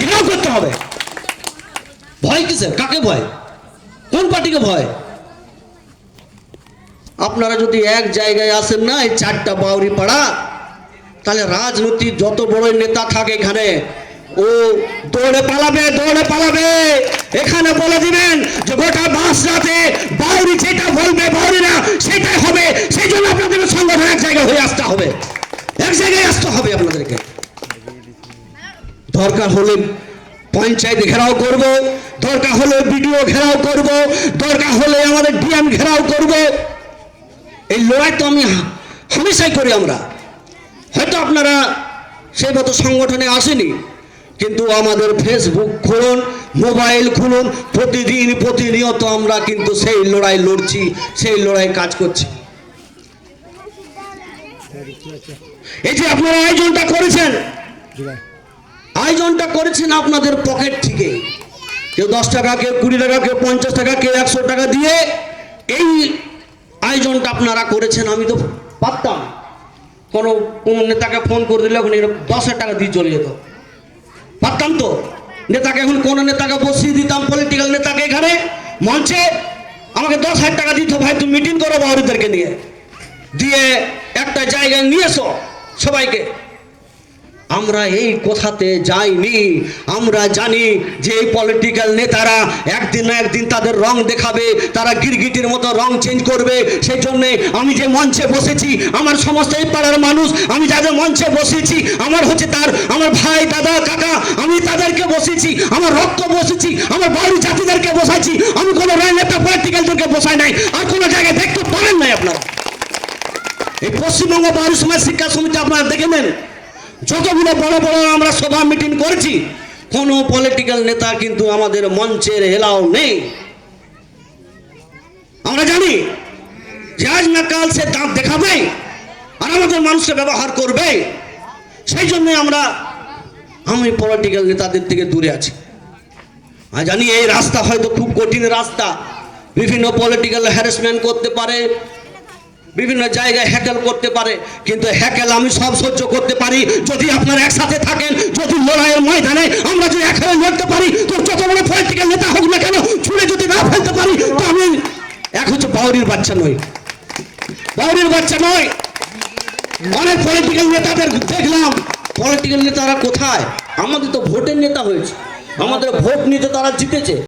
ঘেরাও করতে হবে। ভয় কিসের? কাকে ভয়? কোন পার্টিকে ভয়? আপনারা যদি এক জায়গায় আসেন না, এই 4টা বাউরি পাড়া, তাহলে রাজনীতির যত বড় নেতা থাকে এখানে ও দৌড়ে পালাবে, দৌড়ে পালাবে। এখানে বলে দিবেন যে গোটা বাস রাতে বাউরি যেটা বলবে বাউরিরা সেটাই হবে। সেই জন্য আপনাদের সংগঠন এক জায়গায় হয়ে আসতে হবে, এক জায়গায় আসতে হবে আপনাদেরকে। দরকার হলে পঞ্চায়েত ঘেরাও করব, দরকার হলে বিডিও ঘেরাও করব, দরকার হলে আমাদের ডিএম ঘেরাও করব। এই লড়াই তো আমি হামেশাই করি। আমরা হয়তো আপনারা সেই মতো সংগঠনে আসেনি, কিন্তু আমাদের ফেসবুক খুলুন, মোবাইল খুলুন, প্রতিদিন প্রতিনিয়ত আমরা কিন্তু সেই লড়াই লড়ছি, সেই লড়াই কাজ করছি। এই যে আপনারা আয়োজনটা করেছেন, আয়োজনটা করেছেন আপনাদের পকেট থেকে, কেউ 10 টাকা, কেউ 20 টাকা, কেউ 50 টাকা, কেউ 100 টাকা দিয়ে এই আয়োজনটা আপনারা করেছেন। আমি তো পারতাম কোনো নেতাকে ফোন করে দিলে এখন 10,000 টাকা দিয়ে চলে যেত, পারতাম তো। নেতাকে এখন কোন নেতাকে বসিয়ে দিতাম, পলিটিক্যাল নেতাকে এখানে মঞ্চে আমাকে 10,000 টাকা দিত, ভাই তুমি মিটিং করো বাউরিদেরকে নিয়ে, দিয়ে একটা জায়গায় নিয়ে এসো সবাইকে। আমরা এই কথাতে যাইনি। আমরা জানি যে এই পলিটিক্যাল নেতারা একদিন না একদিন তাদের রং দেখাবে, তারা গিরগিটির মতো রং চেঞ্জ করবে। সেই জন্যে আমি যে মঞ্চে বসেছি, আমার সমস্ত এই পাড়ার মানুষ, আমি যাদের মঞ্চে বসেছি, আমার হচ্ছে আমার ভাই, দাদা, কাকা, আমি তাদেরকে বসেছি, আমার রক্ত বসেছি, আমার বাড়ির জাতিদেরকে বসাইছি। আমি কোনো নেতা পলিটিক্যালদেরকে বসাই নাই, আর কোনো জায়গায় দেখতে পারেন নাই আপনারা। এই পশ্চিমবঙ্গ বাউরি সমাজ শিক্ষা সমিতি আপনারা দেখে নেন, যতগুলো বড় বড় আমরা সভা মিটিং করেছি, কোনো পলিটিক্যাল নেতা কিন্তু আমাদের মঞ্চের হেলাও নেই। আমরা জানি যে আজ না কাল সে দাঁত দেখাবে আর আমাদের মানুষকে ব্যবহার করবে। সেই জন্য আমি পলিটিক্যাল নেতাদের থেকে দূরে আছি। আমি জানি এই রাস্তা হয়তো খুব কঠিন রাস্তা, বিভিন্ন পলিটিক্যাল হ্যারাসমেন্ট করতে পারে, বিভিন্ন জায়গায় হ্যাকেল করতে পারে, কিন্তু হ্যাকেল আমি সব সহ্য করতে পারি যদি আপনারা একসাথে থাকেন, যদি লড়াইয়ের ময়দানে আমরা যদি একসাথে লড়তে পারি। তো যত বড় পলিটিক্যাল নেতা হোক না কেন, ছুড়ে যদি না ফেলতে পারি, তো আমি হচ্ছে বাউরির বাচ্চা নই, বাউরির বাচ্চা নই। অনেক পলিটিক্যাল নেতাদের দেখলাম, পলিটিক্যাল নেতারা কোথায়? আমাদের তো ভোটের নেতা হয়েছে, আমাদের ভোট নিতে তারা জিতেছে।